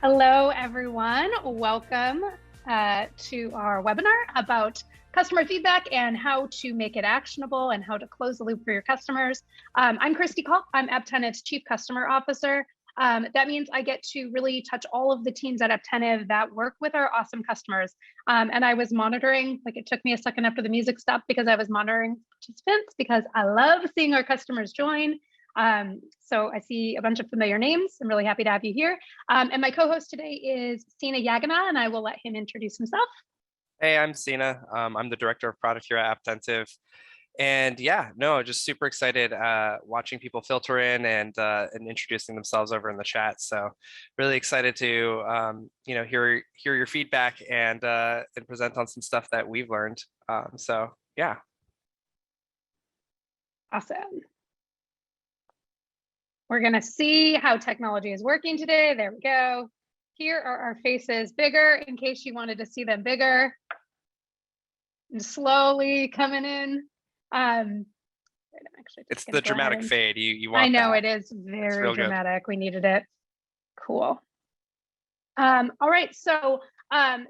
Hello, everyone. Welcome to our webinar about customer feedback and how to make it actionable and how to close the loop for your customers. I'm Christy Culp. I'm Apptentive's Chief Customer Officer. That means I get to really touch all of the teams at Apptentive that work with our awesome customers. And I was monitoring, like it took me a second after the music stopped because I was monitoring participants because I love seeing our customers join. So I see a bunch of familiar names. I'm really happy to have you here. And my co-host today is Sina Yagana, and I will let him introduce himself. Hey, I'm Sina. I'm the Director of Product here at Apptentive. And yeah, no, just super excited watching people filter in and introducing themselves over in the chat. So really excited to hear your feedback and present on some stuff that we've learned. So yeah. Awesome. We're going to see how technology is working today. There we go. Here are our faces bigger in case you wanted to see them bigger. And slowly coming in. It's the dramatic fade. You want I know that. it is very dramatic. Good. We needed it. Cool. All right. So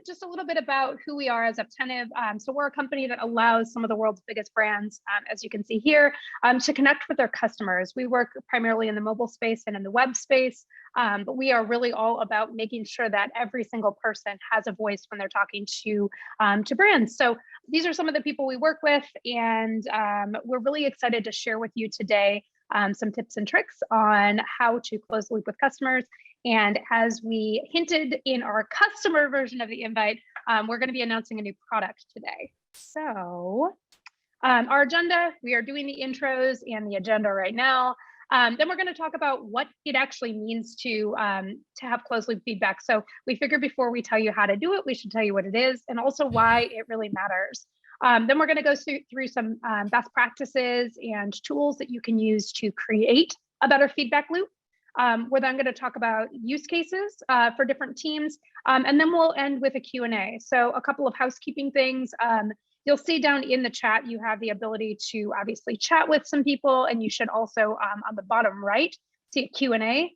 just a little bit about who we are as Apptentive. So we're a company that allows some of the world's biggest brands, as you can see here, to connect with their customers. We work primarily in the mobile space and in the web space, but we are really all about making sure that every single person has a voice when they're talking to brands. So these are some of the people we work with, and we're really excited to share with you today some tips and tricks on how to close the loop with customers. And as we hinted in our customer version of the invite, we're going to be announcing a new product today. So our agenda, we are doing the intros and the agenda right now. Then we're going to talk about what it actually means to have closed loop feedback. So we figured before we tell you how to do it, we should tell you what it is and also why it really matters. Then we're going to go through some best practices and tools that you can use to create a better feedback loop. We're then going to talk about use cases for different teams, and then we'll end with a Q&A. So a couple of housekeeping things. You'll see down in the chat, you have the ability to obviously chat with some people, and you should also on the bottom right see a Q&A.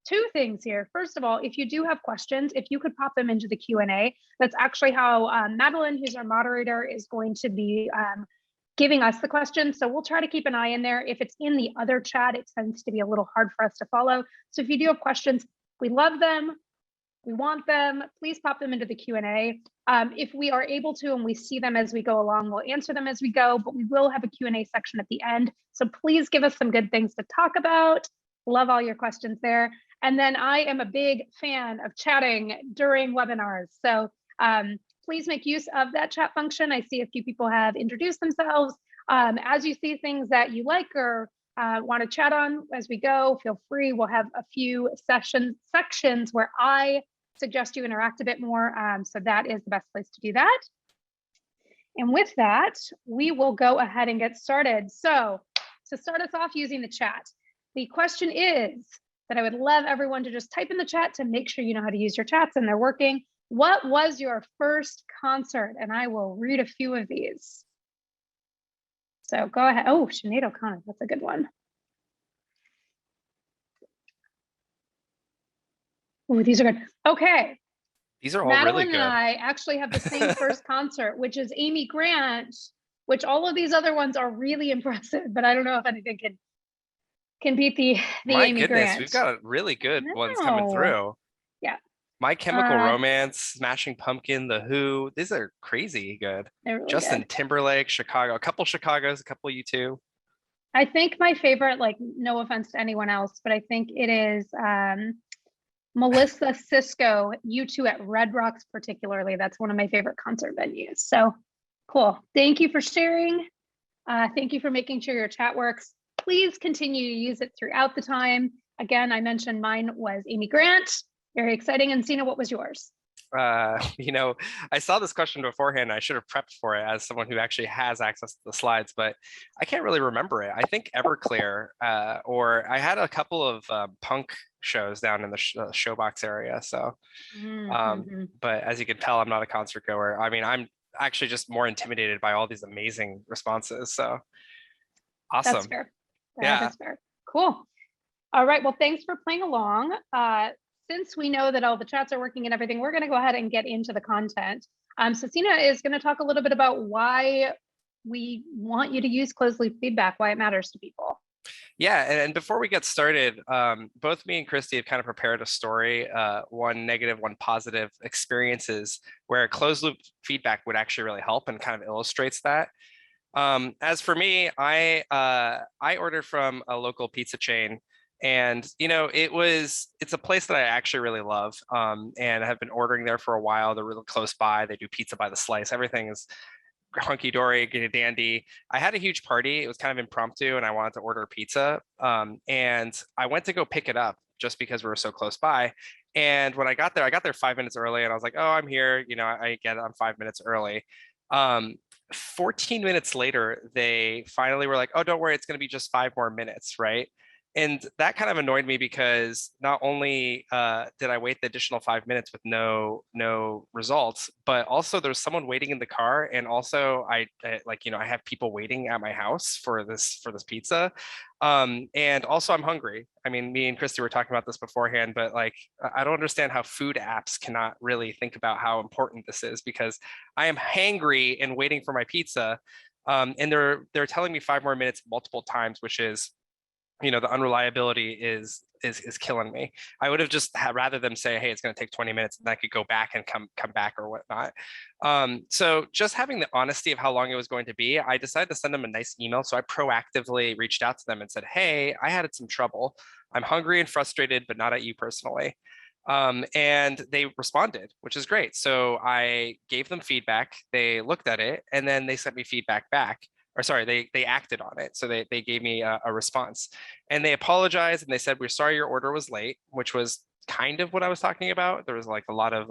Two things here. First of all, if you do have questions, if you could pop them into the Q&A, that's actually how Madeline, who's our moderator, is going to be giving us the questions. So we'll try to keep an eye in there. If it's in the other chat, it tends to be a little hard for us to follow. So if you do have questions, we love them. We want them. Please pop them into the Q&A. If we are able to and we see them as we go along, we'll answer them as we go, but we will have a Q&A section at the end. So please give us some good things to talk about. Love all your questions there. And then I am a big fan of chatting during webinars. So please make use of that chat function. I see a few people have introduced themselves. As you see things that you like or want to chat on as we go, feel free. We'll have a few sections where I suggest you interact a bit more. So that is the best place to do that. And with that, we will go ahead and get started. So to start us off using the chat, the question is that I would love everyone to just type in the chat to make sure you know how to use your chats and they're working. What was your first concert? And I will read a few of these. So go ahead. Oh, Sinead O'Connor, that's a good one. Oh, these are good. Okay. These are all Madeline really good. and I actually have the same first concert, which is Amy Grant, which all of these other ones are really impressive, but I don't know if anything can beat the My Amy goodness, Grant. We've got really good ones coming through. Yeah. My Chemical Romance, Smashing Pumpkin, The Who. These are crazy good. Really Justin good. Timberlake, Chicago, a couple Chicagos, a couple U2. I think my favorite, like no offense to anyone else, but I think it is Melissa Cisco, U2 at Red Rocks particularly. That's one of my favorite concert venues. So cool. Thank you for sharing. Thank you for making sure your chat works. Please continue to use it throughout the time. Again, I mentioned mine was Amy Grant. Very exciting. And Sina, what was yours? I saw this question beforehand. I should have prepped for it as someone who actually has access to the slides, but I can't really remember it. I think Everclear, or I had a couple of punk shows down in the Showbox area. So, but as you can tell, I'm not a concert goer. I mean, I'm actually just more intimidated by all these amazing responses. So awesome. That's fair. That is fair. Cool. All right. Well, thanks for playing along. since we know that all the chats are working and everything, we're going to go ahead and get into the content. So Sina is going to talk a little bit about why we want you to use closed loop feedback, why it matters to people. Yeah, and before we get started, both me and Christy have kind of prepared a story, one negative, one positive experiences where closed loop feedback would actually really help and kind of illustrates that. As for me, I ordered from a local pizza chain, and it's a place that I actually really love, and I have been ordering there for a while. They're really close by. They do pizza by the slice. Everything is hunky dory, dandy. I had a huge party. It was kind of impromptu, and I wanted to order pizza. And I went to go pick it up just because we were so close by. And when I got there 5 minutes early, and I was like, "Oh, I'm here." I get it. I'm 5 minutes early. 14 minutes later, they finally were like, "Oh, don't worry, it's going to be just 5 more minutes," right? And that kind of annoyed me because not only did I wait the additional 5 minutes with no results, but also there's someone waiting in the car, and also I have people waiting at my house for this pizza, and also I'm hungry. I mean, me and Christy were talking about this beforehand, but like I don't understand how food apps cannot really think about how important this is, because I am hangry and waiting for my pizza, and they're telling me 5 more minutes multiple times, which is, the unreliability is killing me. I would have just rather them say, "Hey, it's going to take 20 minutes," and I could go back and come back or whatnot. So just having the honesty of how long it was going to be, I decided to send them a nice email. So I proactively reached out to them and said, "Hey, I had some trouble. I'm hungry and frustrated, but not at you personally." And they responded, which is great. So I gave them feedback. They looked at it, and then they sent me feedback back. Or sorry, they acted on it. So they gave me a response, and they apologized, and they said, "We're sorry your order was late," which was kind of what I was talking about. There was like a lot of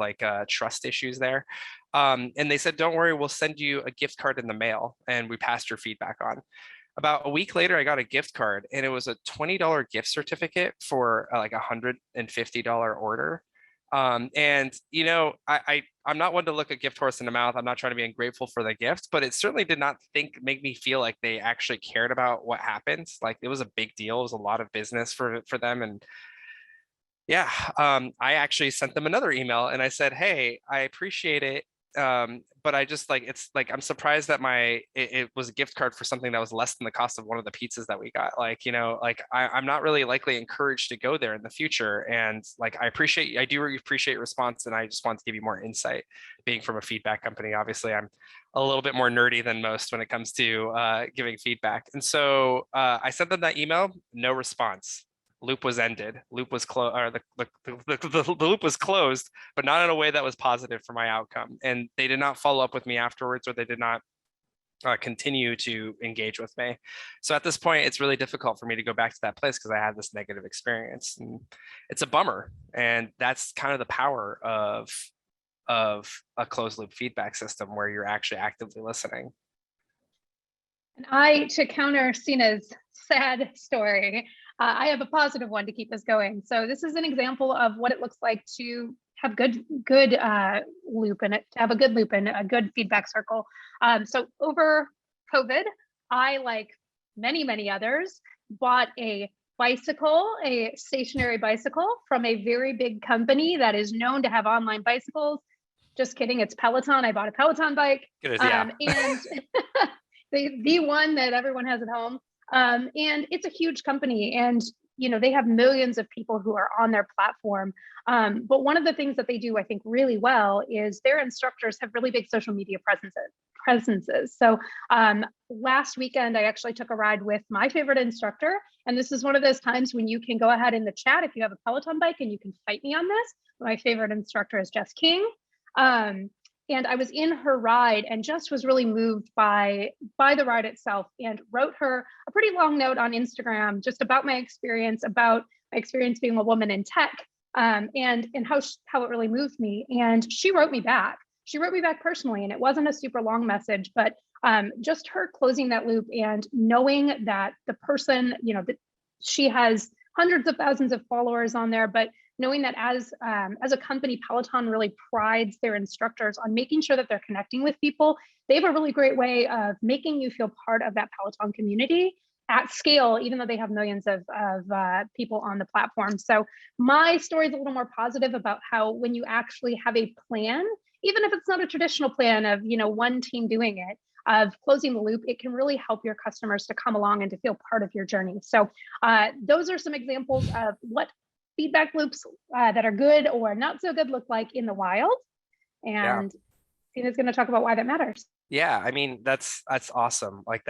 trust issues there. And they said, "Don't worry, we'll send you a gift card in the mail," and we passed your feedback on. About a week later, I got a gift card, and it was a $20 gift certificate for like a $150 order. And I'm not one to look a gift horse in the mouth. I'm not trying to be ungrateful for the gift, but it certainly did not make me feel like they actually cared about what happened. Like it was a big deal. It was a lot of business for them. And yeah, I actually sent them another email, and I said, "Hey, I appreciate it. But I just it's like, I'm surprised that it was a gift card for something that was less than the cost of one of the pizzas that we got. I'm not really likely encouraged to go there in the future. And I do appreciate your response. And I just want to give you more insight, being from a feedback company. Obviously, I'm a little bit more nerdy than most when it comes to giving feedback. And so I sent them that email, no response. Loop was ended. Loop was closed, or the loop was closed, but not in a way that was positive for my outcome. And they did not follow up with me afterwards, or they did not continue to engage with me. So at this point, it's really difficult for me to go back to that place because I had this negative experience, and it's a bummer. And that's kind of the power of a closed loop feedback system where you're actually actively listening. And to counter Sina's sad story, I have a positive one to keep us going. So this is an example of what it looks like to have good loop in it, to have a good loop and a good feedback circle. So over COVID, I, like many others, bought a stationary bicycle from a very big company that is known to have online bicycles. Just kidding, it's Peloton. I bought a Peloton bike. Good idea. And the one that everyone has at home. And it's a huge company, and they have millions of people who are on their platform. But one of the things that they do, I think, really well is their instructors have really big social media presences. So last weekend, I actually took a ride with my favorite instructor. And this is one of those times when you can go ahead in the chat if you have a Peloton bike and you can fight me on this. My favorite instructor is Jess King. And I was in her ride and just was really moved by the ride itself, and wrote her a pretty long note on Instagram just about my experience being a woman in tech, and how it really moved me. And she wrote me back. She wrote me back personally, and it wasn't a super long message, but just her closing that loop and knowing that the person, that she has hundreds of thousands of followers on there, but knowing that as a company, Peloton really prides their instructors on making sure that they're connecting with people. They have a really great way of making you feel part of that Peloton community. at scale, even though they have millions of people on the platform. So my story is a little more positive about how when you actually have a plan, even if it's not a traditional plan of one team doing it, of closing the loop, it can really help your customers to come along and to feel part of your journey. So those are some examples of what feedback loops that are good or not so good look like in the wild. And Tina's going to talk about why that matters. Yeah, I mean, that's awesome. Like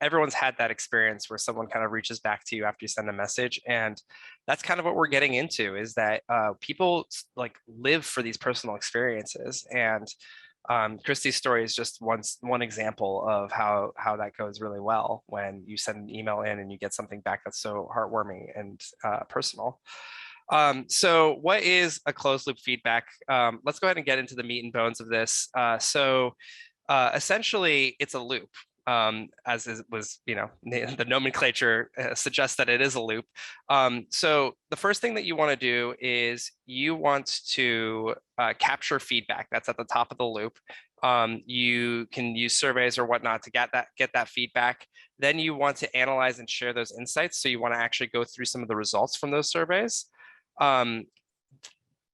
everyone's had that experience where someone kind of reaches back to you after you send a message. And that's kind of what we're getting into, is that people like live for these personal experiences. And Christy's story is just one example of how that goes really well when you send an email in and you get something back that's so heartwarming and personal. So what is a closed loop feedback? Let's go ahead and get into the meat and bones of this. Essentially, it's a loop, as it was, the nomenclature suggests that it is a loop. So the first thing that you want to do is you want to capture feedback that's at the top of the loop. You can use surveys or whatnot to get that feedback. Then you want to analyze and share those insights. So you want to actually go through some of the results from those surveys.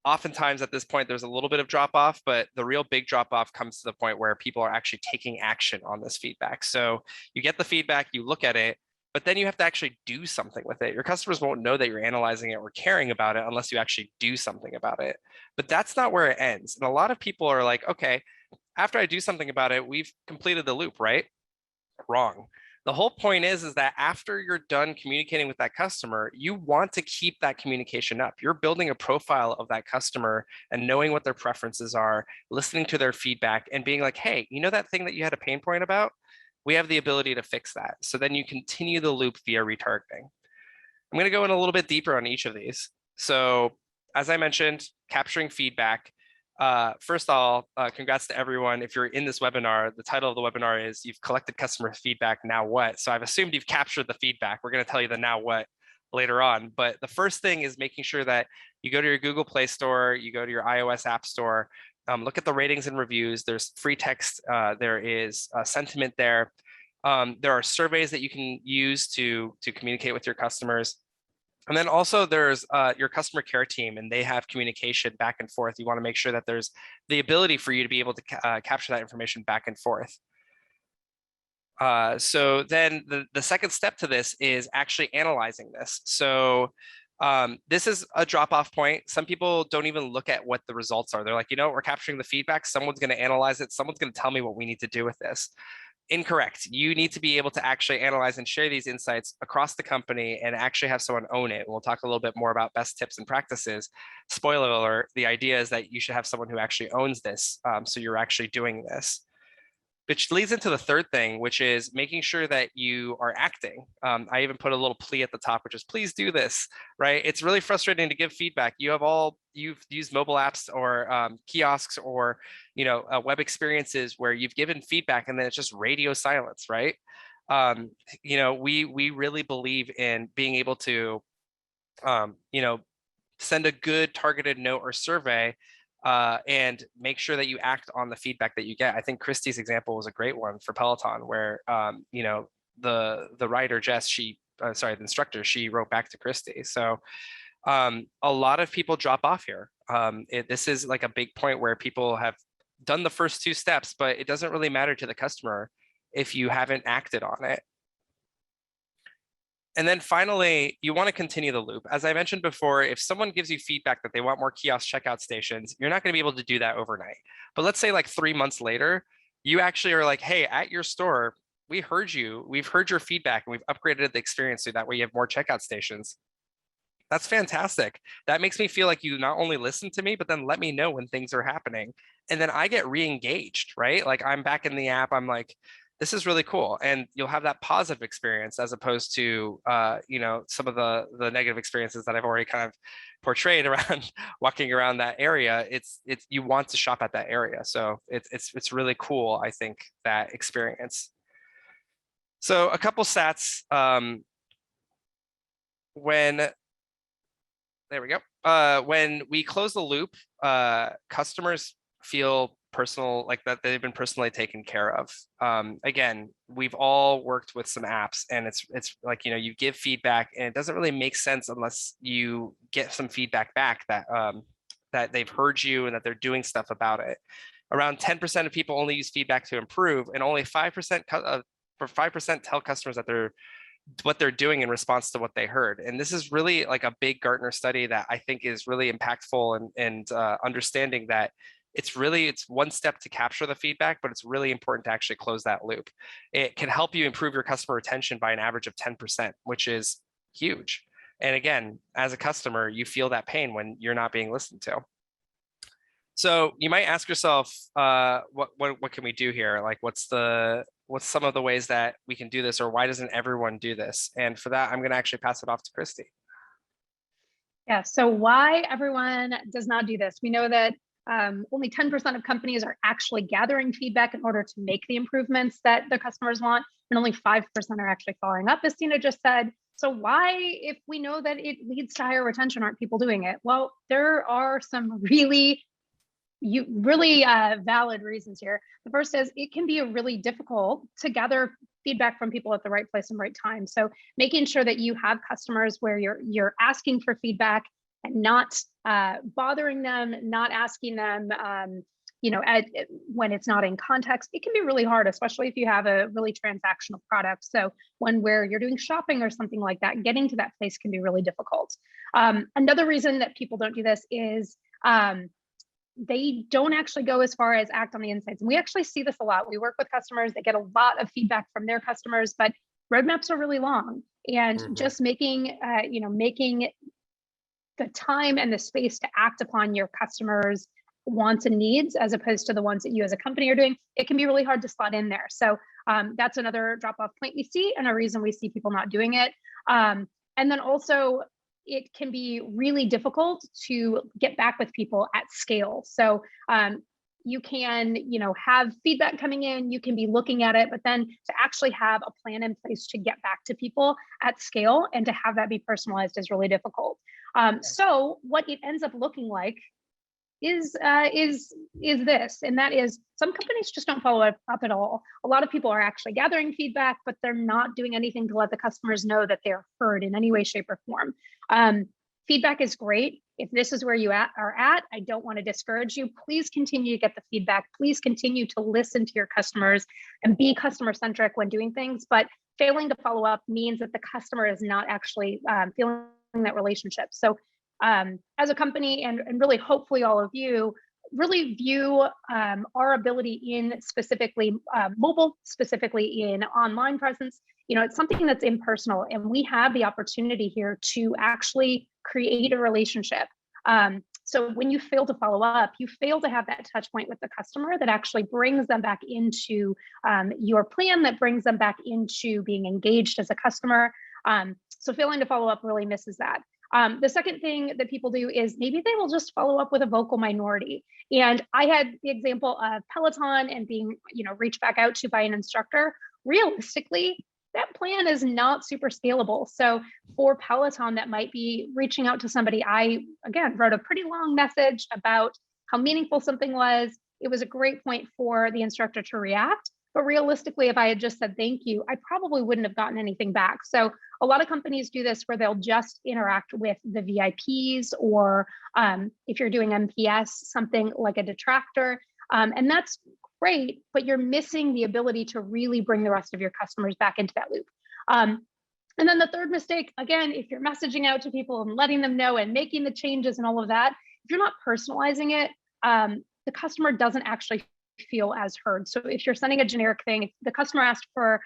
Oftentimes at this point, there's a little bit of drop off, but the real big drop off comes to the point where people are actually taking action on this feedback. So you get the feedback, you look at it, but then you have to actually do something with it. Your customers won't know that you're analyzing it or caring about it unless you actually do something about it. But that's not where it ends. And a lot of people are like, okay, after I do something about it, we've completed the loop, right? Wrong. The whole point is that after you're done communicating with that customer, you want to keep that communication up. You're building a profile of that customer and knowing what their preferences are, listening to their feedback and being like, hey, you know that thing that you had a pain point about? We have the ability to fix that. So then you continue the loop via retargeting. I'm going to go in a little bit deeper on each of these. So as I mentioned, capturing feedback. First of all, congrats to everyone. If you're in this webinar, the title of the webinar is You've Collected Customer Feedback, Now What? So I've assumed you've captured the feedback. We're going to tell you the now what later on. But the first thing is making sure that you go to your Google Play Store, you go to your iOS App Store, look at the ratings and reviews. There's free text. There is sentiment there. There are surveys that you can use to communicate with your customers. And then also there's your customer care team, and they have communication back and forth. You want to make sure that there's the ability for you to be able to capture that information back and forth. So then the second step to this is actually analyzing this. So this is a drop-off point. Some people don't even look at what the results are. They're like, we're capturing the feedback. Someone's going to analyze it. Someone's going to tell me what we need to do with this. Incorrect. You need to be able to actually analyze and share these insights across the company and actually have someone own it. We'll talk a little bit more about best tips and practices. Spoiler alert, the idea is that you should have someone who actually owns this. So you're actually doing this. Which leads into the third thing, which is making sure that you are acting. I even put a little plea at the top, which is please do this, right? It's really frustrating to give feedback. You've used mobile apps or kiosks or web experiences where you've given feedback and then it's just radio silence, right? We really believe in being able to send a good targeted note or survey and make sure that you act on the feedback that you get. I think Christy's example was a great one for Peloton, where the rider Jess, the instructor, she wrote back to Christy. So a lot of people drop off here. This is like a big point where people have done the first two steps, but it doesn't really matter to the customer if you haven't acted on it. And then finally, you want to continue the loop. As I mentioned before, if someone gives you feedback that they want more kiosk checkout stations, you're not going to be able to do that overnight. But let's say like 3 months later, you actually are like, hey, at your store, we heard you. We've heard your feedback and we've upgraded the experience so that way you have more checkout stations. That's fantastic. That makes me feel like you not only listen to me, but then let me know when things are happening. And then I get re-engaged, right? Like I'm back in the app. I'm like, this is really cool. And you'll have that positive experience as opposed to, some of the negative experiences that I've already kind of portrayed around walking around that area. It's you want to shop at that area. So it's really cool, I think, that experience. So a couple stats. There we go. When we close the loop, customers feel personal, like that they've been personally taken care of. Again, we've all worked with some apps, and it's like, you give feedback, and it doesn't really make sense unless you get some feedback back that that they've heard you and that they're doing stuff about it. Around 10% of people only use feedback to improve, and only 5% for 5% tell customers that what they're doing in response to what they heard. And this is really like a big Gartner study that I think is really impactful, and understanding that it's one step to capture the feedback, but it's really important to actually close that loop. It can help you improve your customer retention by an average of 10%, which is huge. And again, as a customer, you feel that pain when you're not being listened to. So you might ask yourself, what can we do here? Like, what's some of the ways that we can do this, or why doesn't everyone do this? And for that, I'm going to actually pass it off to Christy. Yeah, so why everyone does not do this? We know that only 10% of companies are actually gathering feedback in order to make the improvements that the customers want, and only 5% are actually following up, as Tina just said. So why, if we know that it leads to higher retention, aren't people doing it? Well, there are some really valid reasons here. The first is it can be really difficult to gather feedback from people at the right place and right time. So making sure that you have customers where you're asking for feedback and not bothering them, not asking them, when it's not in context, it can be really hard, especially if you have a really transactional product. So where you're doing shopping or something like that, getting to that place can be really difficult. Another reason that people don't do this is they don't actually go as far as act on the insights. And we actually see this a lot. We work with customers that get a lot of feedback from their customers, but roadmaps are really long. And just making the time and the space to act upon your customers' wants and needs, as opposed to the ones that you as a company are doing, it can be really hard to slot in there. So that's another drop-off point we see, and a reason we see people not doing it. And then also, it can be really difficult to get back with people at scale. So you can, have feedback coming in, you can be looking at it, but then to actually have a plan in place to get back to people at scale and to have that be personalized is really difficult. So what it ends up looking like is this, and that is some companies just don't follow up at all. A lot of people are actually gathering feedback, but they're not doing anything to let the customers know that they're heard in any way, shape, or form. Feedback is great. If this is where you are at, I don't want to discourage you. Please continue to get the feedback. Please continue to listen to your customers and be customer centric when doing things. But failing to follow up means that the customer is not actually feeling that relationship. So as a company, and really hopefully all of you, really view our ability in specifically mobile, specifically in online presence, it's something that's impersonal, and we have the opportunity here to actually create a relationship. So when you fail to follow up, you fail to have that touch point with the customer that actually brings them back into your plan, that brings them back into being engaged as a customer. So failing to follow up really misses that. The second thing that people do is maybe they will just follow up with a vocal minority. And I had the example of Peloton and being, reached back out to by an instructor. Realistically, that plan is not super scalable. So for Peloton, that might be reaching out to somebody. I, again, wrote a pretty long message about how meaningful something was. It was a great point for the instructor to react. But realistically, if I had just said thank you, I probably wouldn't have gotten anything back. So a lot of companies do this where they'll just interact with the VIPs, or if you're doing MPS, something like a detractor. And that's great, but you're missing the ability to really bring the rest of your customers back into that loop. And then the third mistake, again, if you're messaging out to people and letting them know and making the changes and all of that, if you're not personalizing it, the customer doesn't actually feel as heard. So if you're sending a generic thing, if the customer asked for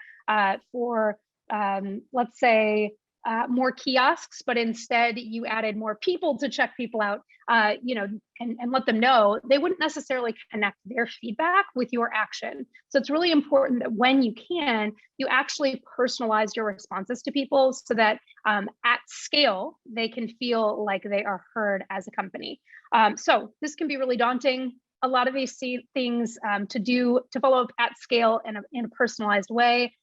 let's say more kiosks, but instead you added more people to check people out, and let them know, they wouldn't necessarily connect their feedback with your action. So it's really important that when you can, you actually personalize your responses to people so that at scale, they can feel like they are heard as a company. So this can be really daunting. A lot of these things to follow up at scale in a personalized way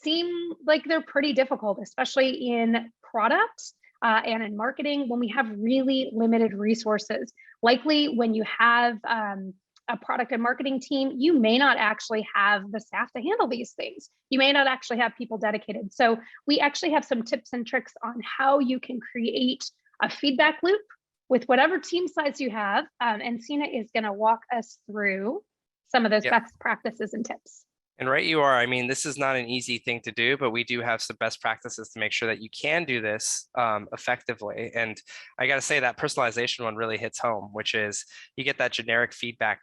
seem like they're pretty difficult, especially in products and in marketing when we have really limited resources. Likely when you have a product and marketing team, you may not actually have the staff to handle these things. You may not actually have people dedicated. So we actually have some tips and tricks on how you can create a feedback loop with whatever team size you have. And Sina is going to walk us through some of those best practices and tips. And right you are. I mean, this is not an easy thing to do, but we do have some best practices to make sure that you can do this effectively. And I got to say that personalization one really hits home, which is you get that generic feedback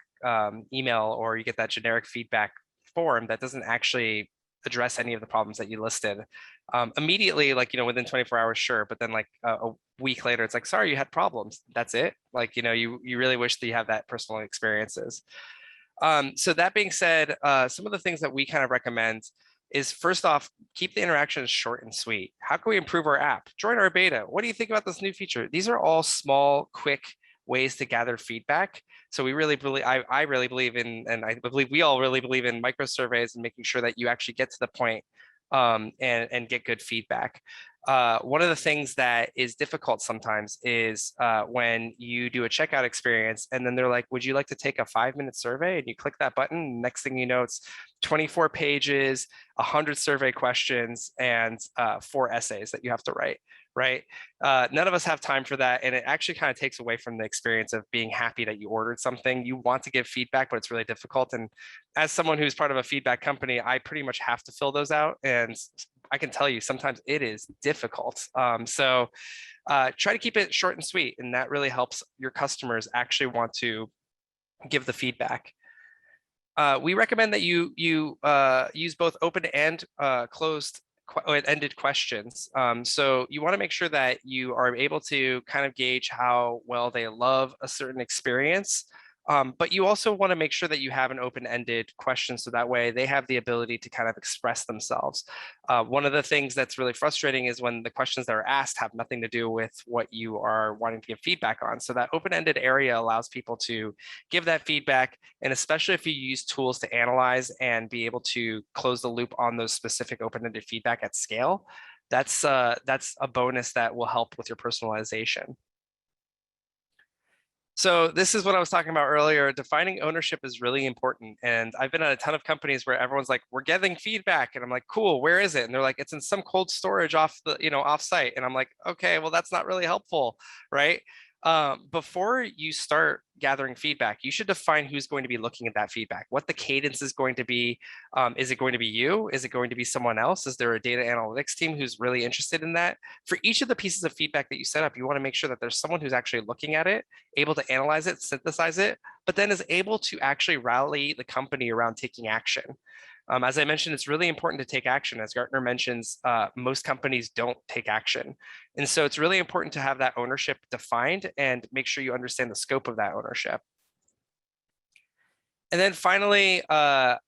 email, or you get that generic feedback form that doesn't actually address any of the problems that you listed. Immediately, like, within 24 hours, sure. But then like a week later, it's like, sorry, you had problems. That's it. Like, you really wish that you have that personal experiences. So that being said, some of the things that we kind of recommend is, first off, keep the interactions short and sweet. How can we improve our app? Join our beta. What do you think about this new feature? These are all small, quick ways to gather feedback. So we really believe, I really believe in, and I believe we all really believe in micro surveys and making sure that you actually get to the point and get good feedback. One of the things that is difficult sometimes is when you do a checkout experience and then they're like, would you like to take a 5-minute survey? And you click that button, next thing you know, it's 24 pages, 100 survey questions, and 4 essays that you have to write, right? None of us have time for that. And it actually kind of takes away from the experience of being happy that you ordered something. You want to give feedback, but it's really difficult. And as someone who's part of a feedback company, I pretty much have to fill those out. And I can tell you, sometimes it is difficult. So try to keep it short and sweet. And that really helps your customers actually want to give the feedback. We recommend that you use both open and closed-ended questions. So you want to make sure that you are able to kind of gauge how well they love a certain experience. But you also want to make sure that you have an open-ended question, so that way they have the ability to kind of express themselves. One of the things that's really frustrating is when the questions that are asked have nothing to do with what you are wanting to give feedback on. So that open-ended area allows people to give that feedback, and especially if you use tools to analyze and be able to close the loop on those specific open-ended feedback at scale, that's a bonus that will help with your personalization. So this is what I was talking about earlier. Defining ownership is really important. And I've been at a ton of companies where everyone's like, we're getting feedback. And I'm like, cool, where is it? And they're like, it's in some cold storage off site. And I'm like, okay, well, that's not really helpful, right? Before you start gathering feedback, you should define who's going to be looking at that feedback, what the cadence is going to be. Is it going to be you? Is it going to be someone else? Is there a data analytics team who's really interested in that? For each of the pieces of feedback that you set up, you want to make sure that there's someone who's actually looking at it, able to analyze it, synthesize it, but then is able to actually rally the company around taking action. As I mentioned, it's really important to take action. As Gartner mentions, most companies don't take action. And so it's really important to have that ownership defined and make sure you understand the scope of that ownership. And then finally, as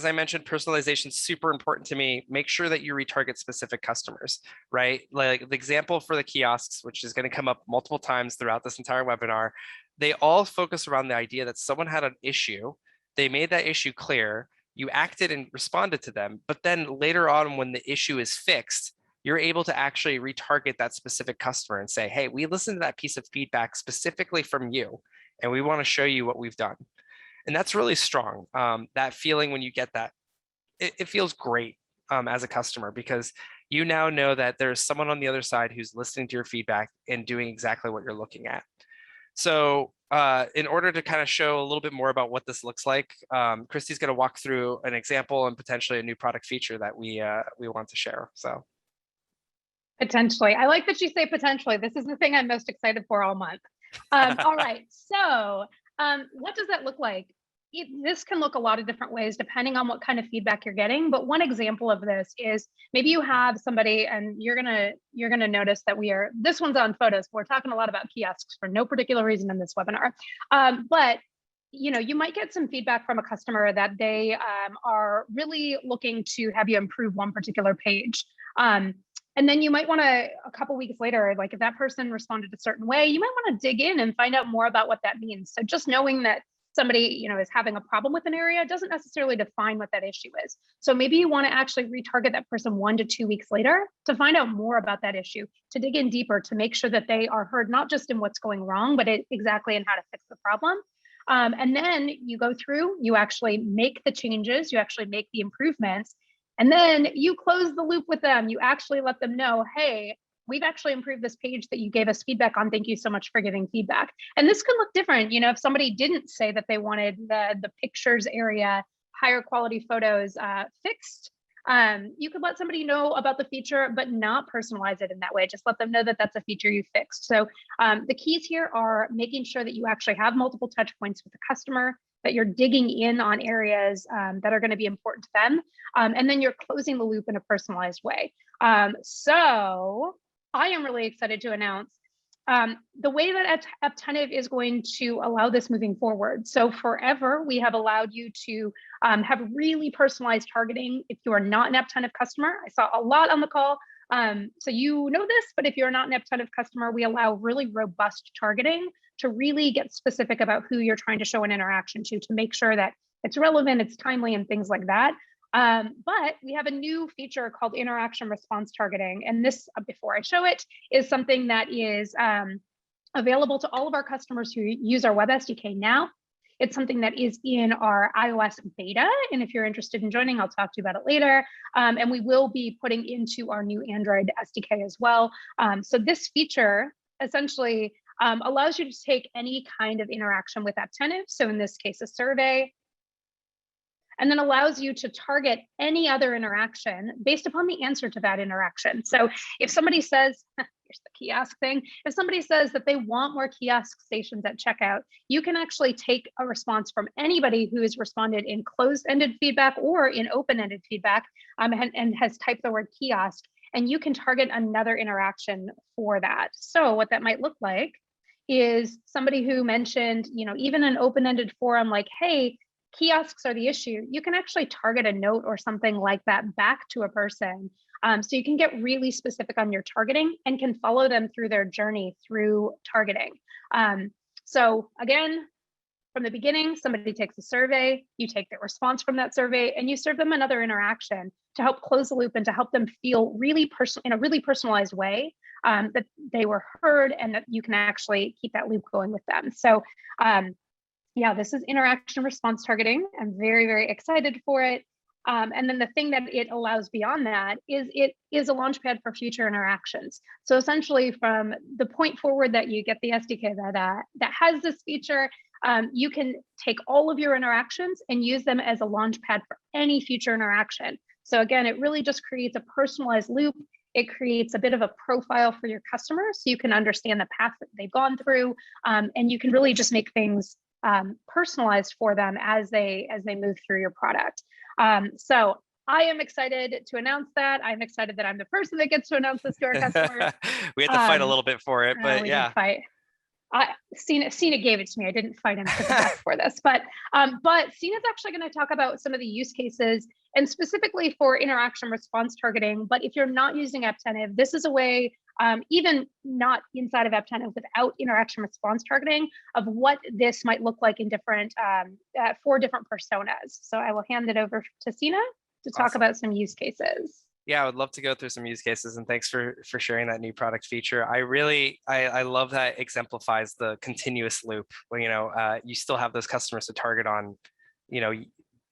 I mentioned, personalization is super important to me. Make sure that you retarget specific customers, right? Like the example for the kiosks, which is going to come up multiple times throughout this entire webinar, they all focus around the idea that someone had an issue. They made that issue clear. You acted and responded to them, but then later on when the issue is fixed, you're able to actually retarget that specific customer and say, hey, we listened to that piece of feedback specifically from you, and we want to show you what we've done. And that's really strong. That feeling when you get that, it feels great as a customer, because you now know that there's someone on the other side who's listening to your feedback and doing exactly what you're looking at. So in order to kind of show a little bit more about what this looks like, Christy's going to walk through an example and potentially a new product feature that we want to share. So potentially, I like that you say potentially. This is the thing I'm most excited for all month. All right, so what does that look like? This can look a lot of different ways depending on what kind of feedback you're getting. But one example of this is maybe you have somebody and you're gonna notice that this one's on photos. We're talking a lot about kiosks for no particular reason in this webinar. But you might get some feedback from a customer that they are really looking to have you improve one particular page. And then you might want to, a couple weeks later, like if that person responded a certain way, you might want to dig in and find out more about what that means. So just knowing that somebody is having a problem with an area doesn't necessarily define what that issue is. So maybe you want to actually retarget that person 1 to 2 weeks later to find out more about that issue, to dig in deeper, to make sure that they are heard not just in what's going wrong, but exactly in how to fix the problem. And then you go through, you actually make the changes, you actually make the improvements, and then you close the loop with them. You actually let them know, hey, we've actually improved this page that you gave us feedback on. Thank you so much for giving feedback. And this can look different. If somebody didn't say that they wanted the pictures area, higher quality photos fixed, you could let somebody know about the feature, but not personalize it in that way. Just let them know that that's a feature you fixed. So the keys here are making sure that you actually have multiple touch points with the customer, that you're digging in on areas that are going to be important to them. And then you're closing the loop in a personalized way. So I am really excited to announce the way that Apptentive is going to allow this moving forward. So forever, we have allowed you to have really personalized targeting if you are not an Apptentive customer. I saw a lot on the call. So you know this, but if you're not an Apptentive customer, we allow really robust targeting to really get specific about who you're trying to show an interaction to make sure that it's relevant, it's timely, and things like that. But we have a new feature called interaction response targeting. And this, before I show it, is something that is available to all of our customers who use our web SDK now. It's something that is in our iOS beta. And if you're interested in joining, I'll talk to you about it later. And we will be putting into our new Android SDK as well. So this feature essentially allows you to take any kind of interaction with Apptentive. So in this case, a survey, and then allows you to target any other interaction based upon the answer to that interaction. So if somebody says, here's the kiosk thing, if somebody says that they want more kiosk stations at checkout, you can actually take a response from anybody who has responded in closed-ended feedback or in open-ended feedback and has typed the word kiosk, and you can target another interaction for that. So what that might look like is somebody who mentioned, even an open-ended forum like, hey, kiosks are the issue. You can actually target a note or something like that back to a person. So you can get really specific on your targeting and can follow them through their journey through targeting. So again, from the beginning, somebody takes a survey, you take the response from that survey, and you serve them another interaction to help close the loop and to help them feel really in a really personalized way that they were heard and that you can actually keep that loop going with them. So yeah, this is interaction response targeting. I'm very, very excited for it. And then the thing that it allows beyond that is it is a launchpad for future interactions. So essentially from the point forward that you get the SDK that has this feature, you can take all of your interactions and use them as a launchpad for any future interaction. So again, it really just creates a personalized loop. It creates a bit of a profile for your customers so you can understand the path that they've gone through. And you can really just make things personalized for them as they move through your product. So I am excited to announce that. I'm excited that I'm the person that gets to announce this to our customers. We had to fight a little bit for it, but we yeah. did fight. Sina gave it to me. I didn't fight him to the death for this, but Sina's actually going to talk about some of the use cases and specifically for interaction response targeting. But if you're not using Apptentive, this is a way, even not inside of Apptentive without interaction response targeting, of what this might look like in different, 4 different personas. So I will hand it over to Sina to talk about some use cases. Yeah, I would love to go through some use cases, and thanks for sharing that new product feature. I love that exemplifies the continuous loop where, you still have those customers to target on,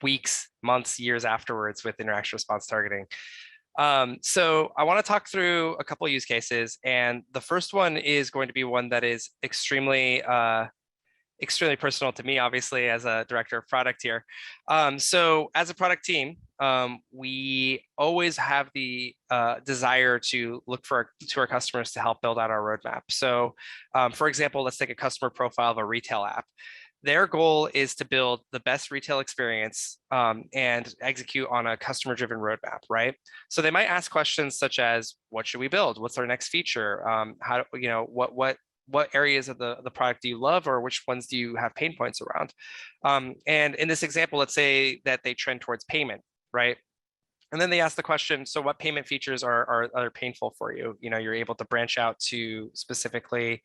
weeks, months, years afterwards with interaction response targeting. So I want to talk through a couple of use cases, and the first one is going to be one that is extremely personal to me, obviously, as a director of product here. So as a product team, we always have the desire to look to our customers to help build out our roadmap. So for example, let's take a customer profile of a retail app. Their goal is to build the best retail experience and execute on a customer-driven roadmap, right? So they might ask questions such as, what should we build? What's our next feature? What areas of the product do you love, or which ones do you have pain points around? And in this example, let's say that they trend towards payment, right? And then they ask the question, so what payment features are painful for you? You're able to branch out to specifically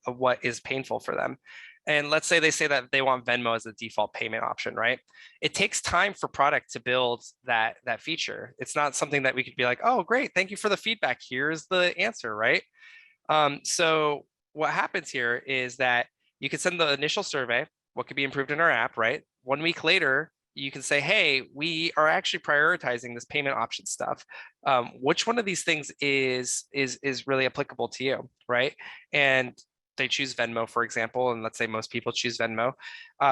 what is painful for them. And let's say they say that they want Venmo as the default payment option, right? It takes time for product to build that feature. It's not something that we could be like, oh, great, thank you for the feedback. Here's the answer, right? So what happens here is that you can send the initial survey, what could be improved in our app, right? 1 week later, you can say, hey, we are actually prioritizing this payment option stuff. Which one of these things is really applicable to you, right? And they choose Venmo, for example, and let's say most people choose Venmo.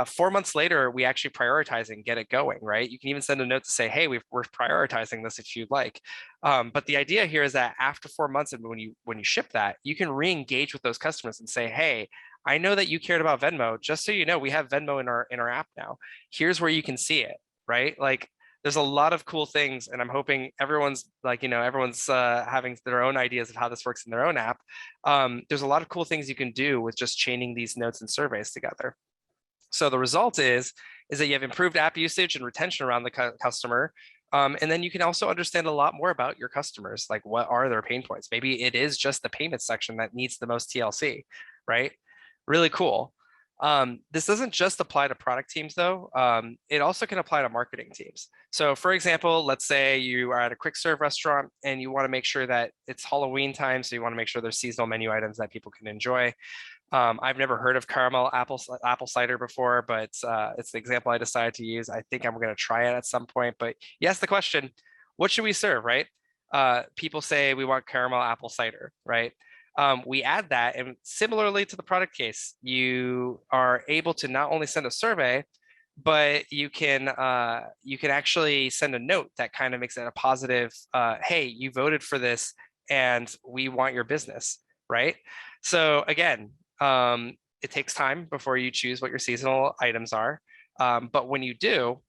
4 months later, we actually prioritize and get it going, right? You can even send a note to say, hey, we're prioritizing this if you'd like. But the idea here is that after 4 months, and when you ship that, you can re-engage with those customers and say, hey, I know that you cared about Venmo. Just so you know, we have Venmo in our app now. Here's where you can see it, right? Like, there's a lot of cool things, and I'm hoping everyone's having their own ideas of how this works in their own app. There's a lot of cool things you can do with just chaining these notes and surveys together. So the result is that you have improved app usage and retention around the customer. And then you can also understand a lot more about your customers, like what are their pain points. Maybe it is just the payment section that needs the most TLC, right? Really cool. This doesn't just apply to product teams though. It also can apply to marketing teams. So for example, let's say you are at a quick serve restaurant and you want to make sure that it's Halloween time. So you want to make sure there's seasonal menu items that people can enjoy. I've never heard of caramel apple cider before, but it's the example I decided to use. I think I'm going to try it at some point. But yes, the question, what should we serve, right? People say we want caramel apple cider, right? We add that, and similarly to the product case, you are able to not only send a survey, but you can actually send a note that kind of makes it a positive, hey, you voted for this and we want your business, right? So again, it takes time before you choose what your seasonal items are. But when you do,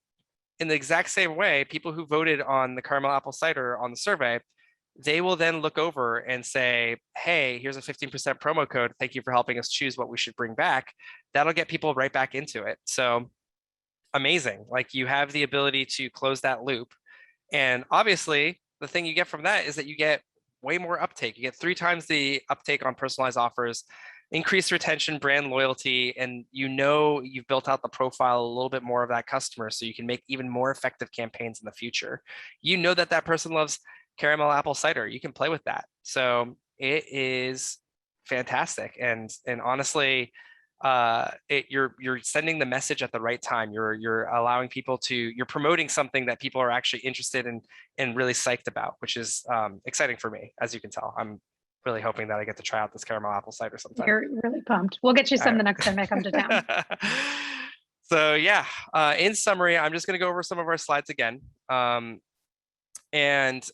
in the exact same way, people who voted on the caramel apple cider on the survey, they will then look over and say, hey, here's a 15% promo code. Thank you for helping us choose what we should bring back. That'll get people right back into it. So amazing. Like, you have the ability to close that loop. And obviously, the thing you get from that is that you get way more uptake. You get 3 times the uptake on personalized offers, increased retention, brand loyalty, and you've built out the profile a little bit more of that customer, so you can make even more effective campaigns in the future. You know that person loves caramel apple cider. You can play with that. So it is fantastic. And honestly, you're sending the message at the right time. You're allowing people to, you're promoting something that people are actually interested in and really psyched about, which is exciting for me, as you can tell. I'm really hoping that I get to try out this caramel apple cider sometime. You're really pumped. We'll get you some the next time I come to town. So yeah, in summary, I'm just going to go over some of our slides again. And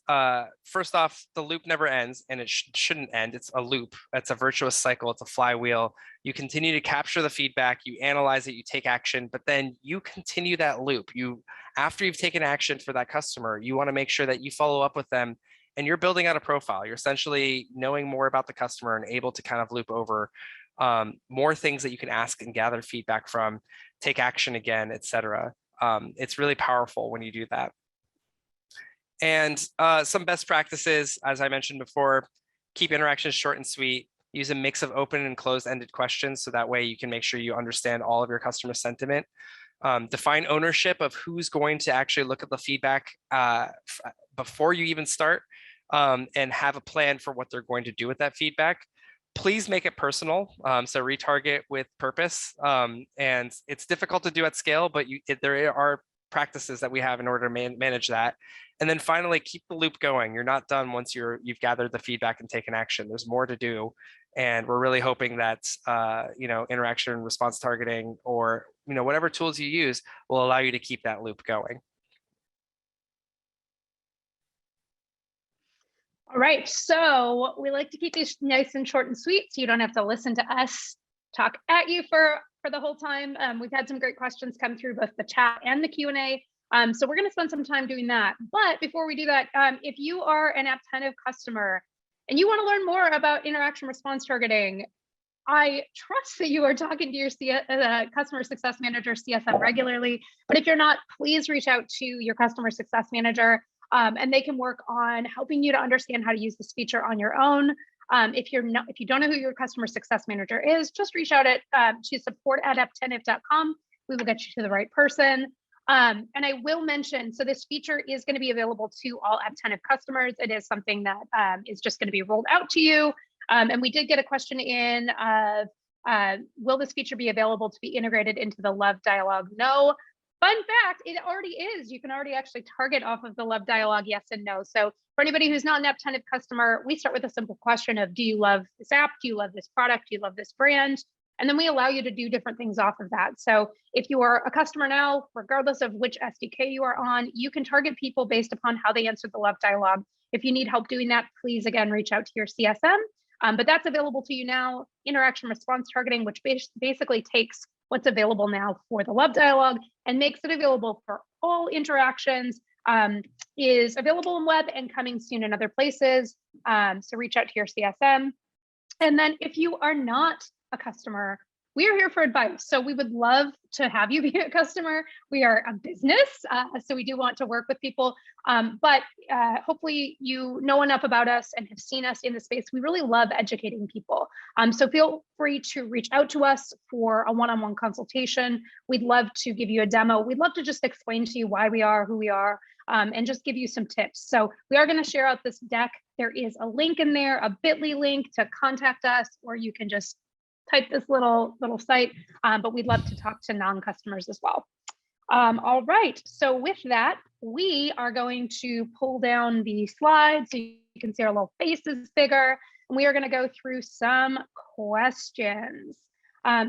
first off, the loop never ends, and it shouldn't end. It's a loop. It's a virtuous cycle. It's a flywheel. You continue to capture the feedback, you analyze it, you take action, but then you continue that loop. After you've taken action for that customer, you want to make sure that you follow up with them, and you're building out a profile. You're essentially knowing more about the customer and able to kind of loop over more things that you can ask and gather feedback from, take action again, etc. It's really powerful when you do that. And some best practices, as I mentioned before, keep interactions short and sweet. Use a mix of open and closed-ended questions, so that way you can make sure you understand all of your customer sentiment. Define ownership of who's going to actually look at the feedback before you even start, and have a plan for what they're going to do with that feedback. Please make it personal, so retarget with purpose. And it's difficult to do at scale, but there are practices that we have in order to manage that. And then finally, keep the loop going. You're not done once you've gathered the feedback and taken action. There's more to do. And we're really hoping that interaction response targeting, or whatever tools you use, will allow you to keep that loop going. All right, so we like to keep these nice and short and sweet, so you don't have to listen to us talk at you for the whole time. We've had some great questions come through both the chat and the Q&A. So we're going to spend some time doing that. But before we do that, if you are an Apptentive customer and you want to learn more about interaction response targeting, I trust that you are talking to your customer success manager, CSM, regularly. But if you're not, please reach out to your customer success manager, and they can work on helping you to understand how to use this feature on your own. If you don't know who your customer success manager is, just reach out to support@apptentive.com. We will get you to the right person. And I will mention, so this feature is going to be available to all Apptentive customers. It is something that is just going to be rolled out to you. And we did get a question in of Will this feature be available to be integrated into the Love dialog? No. Fun fact, it already is. You can already actually target off of the Love dialog, yes and no. So for anybody who's not an Apptentive customer, we start with a simple question of, do you love this app? Do you love this product? Do you love this brand? And then we allow you to do different things off of that. So if you are a customer now, regardless of which SDK you are on, you can target people based upon how they answered the Love dialog. If you need help doing that, please, again, reach out to your CSM. But that's available to you now. Interaction response targeting, which basically takes what's available now for the Love dialog and makes it available for all interactions, is available in web and coming soon in other places. So reach out to your CSM. And then if you are not a customer, we are here for advice. So we would love to have you be a customer. We are a business, so we do want to work with people. But hopefully you know enough about us and have seen us in the space. We really love educating people. So feel free to reach out to us for a one-on-one consultation. We'd love to give you a demo. We'd love to just explain to you why we are who we are, and just give you some tips. So we are going to share out this deck. There is a link in there, a bit.ly link to contact us, or you can just type this little site, but we'd love to talk to non-customers as well. All right, so with that, we are going to pull down the slides so you can see our little faces bigger, and we are going to go through some questions.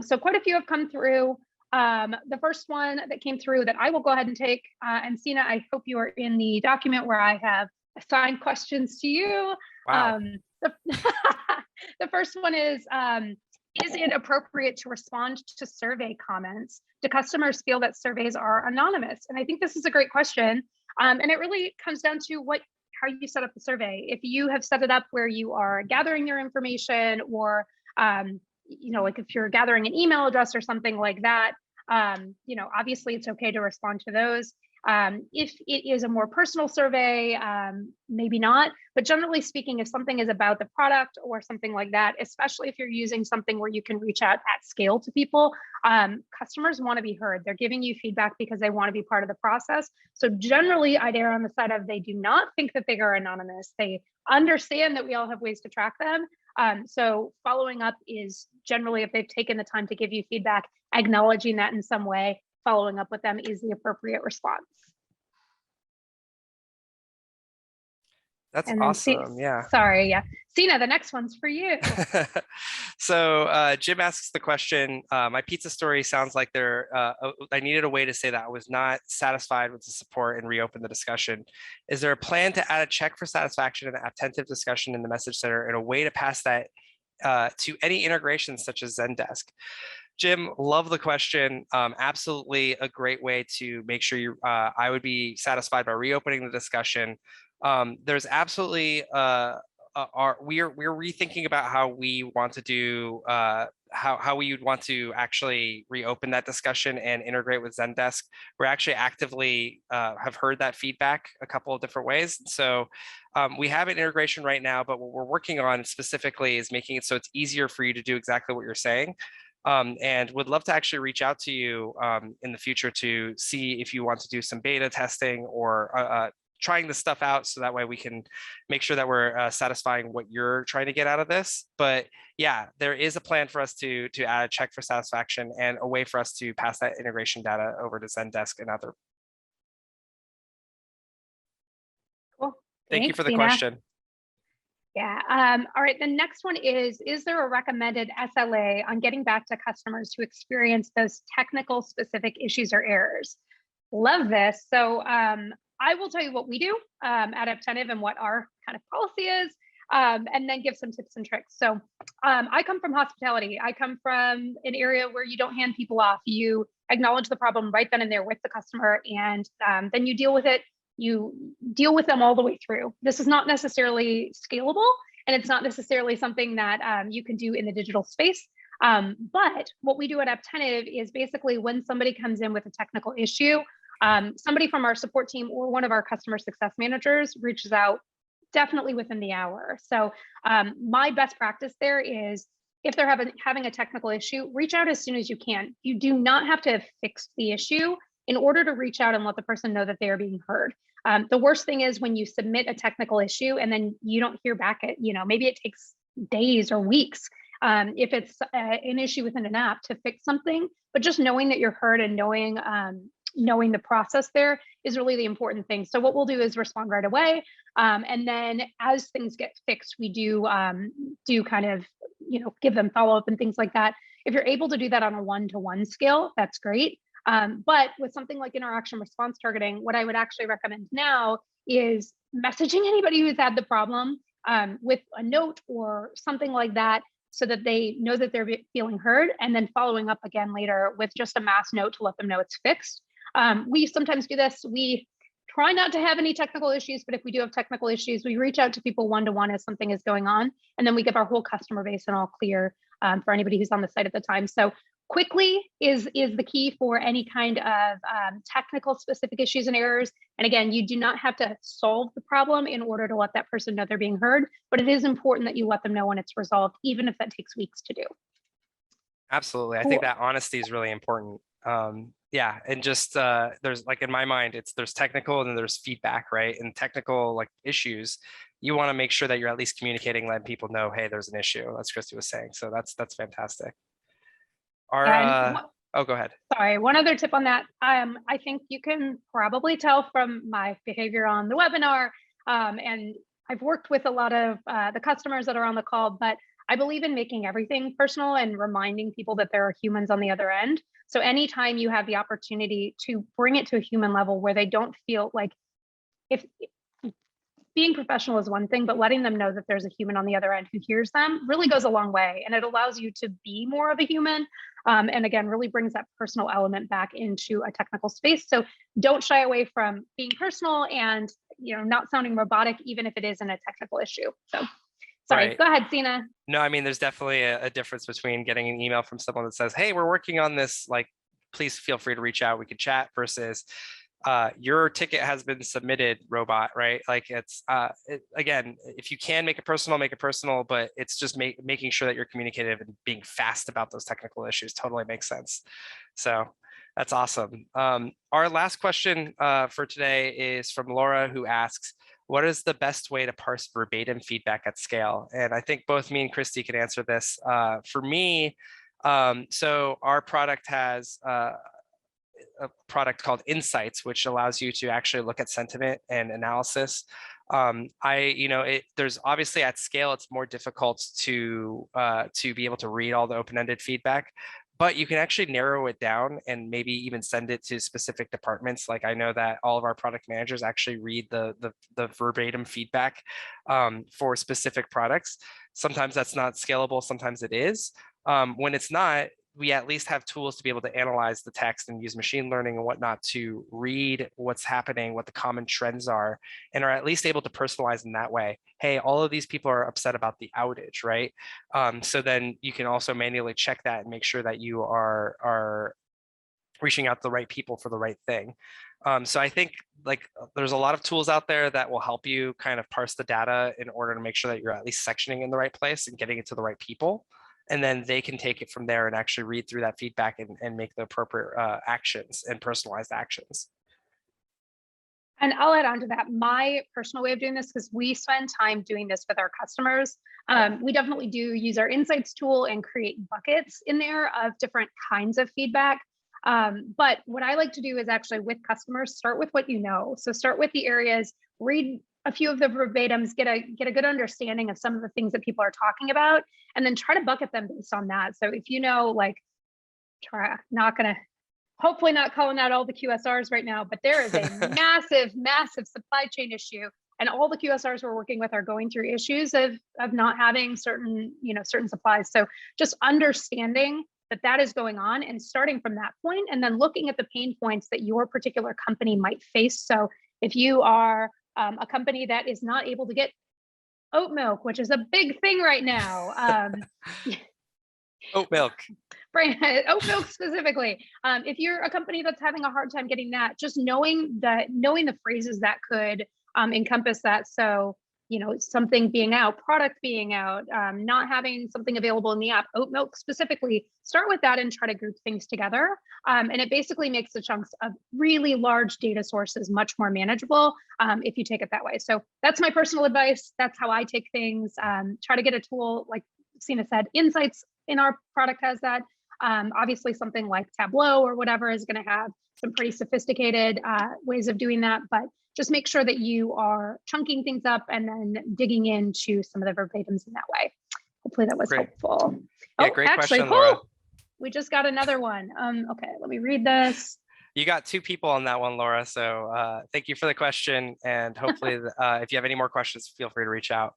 So quite a few have come through. The first one that came through that I will go ahead and take, and Sina, I hope you are in the document where I have assigned questions to you. Wow. The first one is it appropriate to respond to survey comments? Do customers feel that surveys are anonymous? And I think this is a great question. And it really comes down to how you set up the survey. If you have set it up where you are gathering your information, or like if you're gathering an email address or something like that, obviously it's okay to respond to those. If it is a more personal survey, maybe not, but generally speaking, if something is about the product or something like that, especially if you're using something where you can reach out at scale to people, customers want to be heard. They're giving you feedback because they want to be part of the process. So generally, I'd err on the side of they do not think that they are anonymous. They understand that we all have ways to track them. So following up is generally, if they've taken the time to give you feedback, acknowledging that in some way, following up with them is the appropriate response. That's awesome. Yeah. Sorry. Yeah. Sina, the next one's for you. So Jim asks the question, my pizza story sounds like I needed a way to say that I was not satisfied with the support and reopen the discussion. Is there a plan to add a check for satisfaction in the Apptentive discussion in the message center and a way to pass that to any integrations such as Zendesk? Jim, love the question. Absolutely a great way to make sure I would be satisfied by reopening the discussion. There's absolutely we're rethinking about how we want to do how we would want to actually reopen that discussion and integrate with Zendesk. We're actually actively have heard that feedback a couple of different ways. So we have an integration right now, but what we're working on specifically is making it so it's easier for you to do exactly what you're saying. And would love to actually reach out to you in the future to see if you want to do some beta testing or trying this stuff out, so that way we can make sure that we're satisfying what you're trying to get out of this. But yeah, there is a plan for us to add a check for satisfaction and a way for us to pass that integration data over to Zendesk and other. Cool. Thank you for the question. Yeah. All right. The next one is there a recommended SLA on getting back to customers who experience those technical specific issues or errors? Love this. So I will tell you what we do at Apptentive and what our kind of policy is, and then give some tips and tricks. So I come from hospitality. I come from an area where you don't hand people off. You acknowledge the problem right then and there with the customer, and then you deal with it. You deal with them all the way through. This is not necessarily scalable, and it's not necessarily something that you can do in the digital space. But what we do at Apptentive is basically when somebody comes in with a technical issue, somebody from our support team or one of our customer success managers reaches out definitely within the hour. So my best practice there is if they're having a technical issue, reach out as soon as you can. You do not have to fix the issue in order to reach out and let the person know that they are being heard. The worst thing is when you submit a technical issue and then you don't hear back maybe it takes days or weeks. if it's an issue within an app to fix something, but just knowing that you're heard and knowing the process there is really the important thing. So what we'll do is respond right away. And then as things get fixed, we do kind of, give them follow-up and things like that. If you're able to do that on a one-to-one scale, that's great. But with something like interaction response targeting, what I would actually recommend now is messaging anybody who's had the problem with a note or something like that, so that they know that they're feeling heard, and then following up again later with just a mass note to let them know it's fixed. We sometimes do this. We try not to have any technical issues, but if we do have technical issues, we reach out to people one-to-one as something is going on, and then we give our whole customer base an all clear for anybody who's on the site at the time. So quickly is the key for any kind of technical specific issues and errors. And again, you do not have to solve the problem in order to let that person know they're being heard, but it is important that you let them know when it's resolved, even if that takes weeks to do. Absolutely. Cool. I think that honesty is really important. Yeah, and just there's, like, in my mind, there's technical and then there's feedback, right? And technical, like, issues, you want to make sure that you're at least communicating, letting people know, hey, there's an issue. That's Christy was saying. So that's fantastic. Oh, go ahead. Sorry, one other tip on that. I think you can probably tell from my behavior on the webinar, and I've worked with a lot of the customers that are on the call, but I believe in making everything personal and reminding people that there are humans on the other end. So anytime you have the opportunity to bring it to a human level where they don't feel like, if being professional is one thing, but letting them know that there's a human on the other end who hears them really goes a long way. And it allows you to be more of a human. And again, really brings that personal element back into a technical space. So don't shy away from being personal and, not sounding robotic, even if it isn't a technical issue. So sorry, Go ahead, Sina. No, I mean, there's definitely a difference between getting an email from someone that says, hey, we're working on this, like, please feel free to reach out, we could chat, versus your ticket has been submitted, robot, right? Like, it's again, if you can make it personal, but it's just making sure that you're communicative and being fast about those technical issues totally makes sense. So that's awesome. Our last question for today is from Laura, who asks, what is the best way to parse verbatim feedback at scale? And I think both me and Christy can answer this. For me, so our product has a product called Insights, which allows you to actually look at sentiment and analysis. There's obviously, at scale, it's more difficult to be able to read all the open-ended feedback, but you can actually narrow it down and maybe even send it to specific departments. Like, I know that all of our product managers actually read the verbatim feedback for specific products. Sometimes that's not scalable, sometimes it is. When it's not, we at least have tools to be able to analyze the text and use machine learning and whatnot to read what's happening, what the common trends are, and are at least able to personalize in that way. Hey, all of these people are upset about the outage, right? So then you can also manually check that and make sure that you are reaching out to the right people for the right thing. So I think, like, there's a lot of tools out there that will help you kind of parse the data in order to make sure that you're at least sectioning in the right place and getting it to the right people. And then they can take it from there and actually read through that feedback and make the appropriate actions and personalized actions. And I'll add on to that, my personal way of doing this, because we spend time doing this with our customers. We definitely do use our Insights tool and create buckets in there of different kinds of feedback. But what I like to do is actually, with customers, start with what you know. So start with the areas, read a few of the verbatims, get a good understanding of some of the things that people are talking about, and then try to bucket them based on that. So if you know, like, hopefully not calling out all the QSRs right now, but there is a massive supply chain issue, and all the QSRs we're working with are going through issues of not having certain supplies. So just understanding that is going on and starting from that point, and then looking at the pain points that your particular company might face. So if you are a company that is not able to get oat milk, which is a big thing right now. Oat milk. Oat milk specifically. If you're a company that's having a hard time getting that, just knowing the phrases that could encompass that. So, something being out, product being out, not having something available in the app, oat milk specifically, start with that and try to group things together. And it basically makes the chunks of really large data sources much more manageable if you take it that way. So that's my personal advice. That's how I take things. Try to get a tool like Sina said, insights in our product has that. Obviously, something like Tableau or whatever is going to have some pretty sophisticated ways of doing that, but just make sure that you are chunking things up and then digging into some of the verbatims in that way. Hopefully that was helpful. Yeah, great question, Laura. We just got another one. Okay, let me read this. You got 2 people on that one, Laura. So thank you for the question. And hopefully if you have any more questions, feel free to reach out.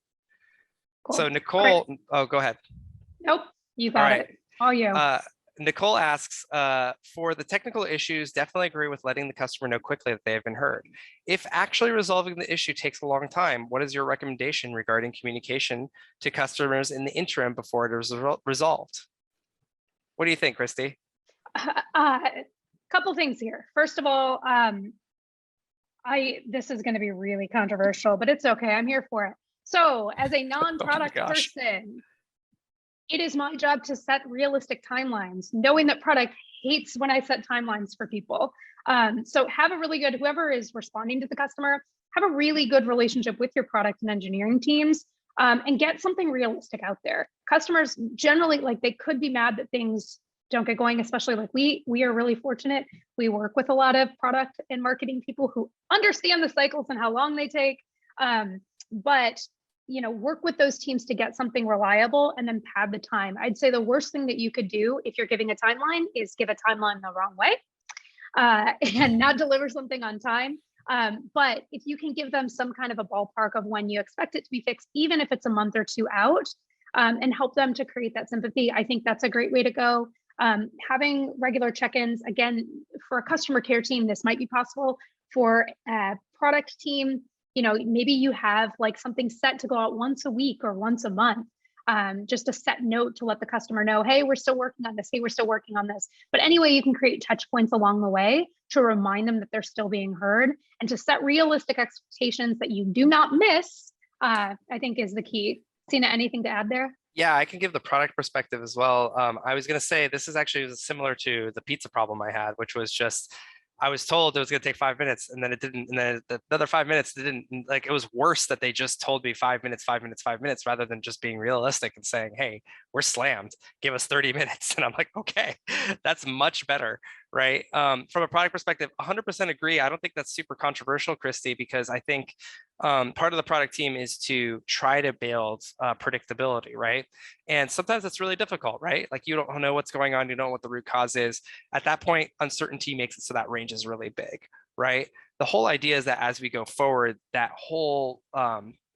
Cool. So Nicole, oh, go ahead. Nope, you got it. All you. Nicole asks, for the technical issues, definitely agree with letting the customer know quickly that they have been heard. If actually resolving the issue takes a long time, what is your recommendation regarding communication to customers in the interim before it is resolved? What do you think, Christy? Couple things here. First of all, this is going to be really controversial, but it's okay. I'm here for it. So as a non-product person, it is my job to set realistic timelines, knowing that product hates when I set timelines for people. So have a really good, whoever is responding to the customer, have a really good relationship with your product and engineering teams, and get something realistic out there. Customers generally, like, they could be mad that things don't get going, especially like we are really fortunate. We work with a lot of product and marketing people who understand the cycles and how long they take. But work with those teams to get something reliable and then pad the time. I'd say the worst thing that you could do if you're giving a timeline is give a timeline the wrong way and not deliver something on time. But if you can give them some kind of a ballpark of when you expect it to be fixed, even if it's a month or 2 out, and help them to create that sympathy, I think that's a great way to go. Having regular check-ins, again, for a customer care team, this might be possible. For a product team, maybe you have like something set to go out once a week or once a month, just a set note to let the customer know, hey, we're still working on this. Hey, we're still working on this. But anyway, you can create touch points along the way to remind them that they're still being heard and to set realistic expectations that you do not miss, I think is the key. Sina, anything to add there? Yeah, I can give the product perspective as well. I was going to say, this is actually similar to the pizza problem I had, which was just, I was told it was going to take 5 minutes and then it didn't. And then the other 5 minutes, didn't. Like, it was worse that they just told me 5 minutes, 5 minutes, 5 minutes, rather than just being realistic and saying, hey, we're slammed, give us 30 minutes. And I'm like, okay, that's much better, right? From a product perspective, 100% agree. I don't think that's super controversial, Christy, because I think part of the product team is to try to build predictability, right? And sometimes it's really difficult, right? Like, you don't know what's going on, you don't know what the root cause is. At that point, uncertainty makes it so that range is really big, right? The whole idea is that as we go forward, that whole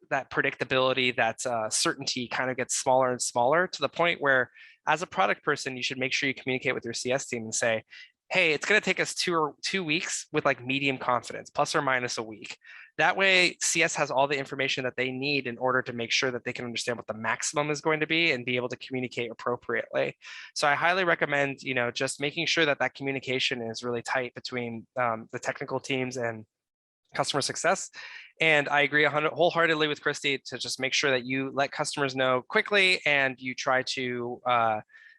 that predictability, that certainty kind of gets smaller and smaller, to the point where, as a product person, you should make sure you communicate with your CS team and say, hey, it's going to take us 2 weeks with like medium confidence, plus or minus a week. That way, CS has all the information that they need in order to make sure that they can understand what the maximum is going to be and be able to communicate appropriately. So I highly recommend, just making sure that that communication is really tight between the technical teams and customer success. And I agree wholeheartedly with Christy to just make sure that you let customers know quickly, and you try to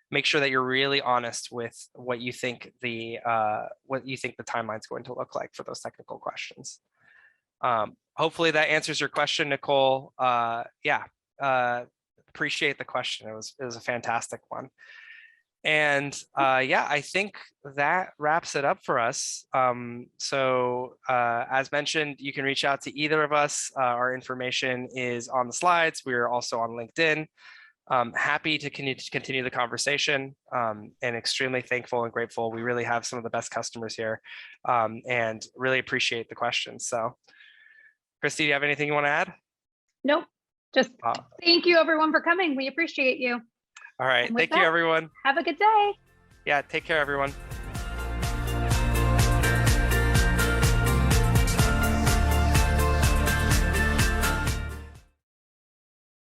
make sure that you're really honest with what you think the timeline is going to look like for those technical questions. Hopefully that answers your question, Nicole. Appreciate the question. It was a fantastic one. And I think that wraps it up for us. As mentioned, you can reach out to either of us. Our information is on the slides. We're also on LinkedIn. Happy to continue the conversation, and extremely thankful and grateful. We really have some of the best customers here, and really appreciate the questions. So, Christy, do you have anything you want to add? Nope. Just thank you, everyone, for coming. We appreciate you. All right. Thank you, everyone. Have a good day. Yeah. Take care, everyone.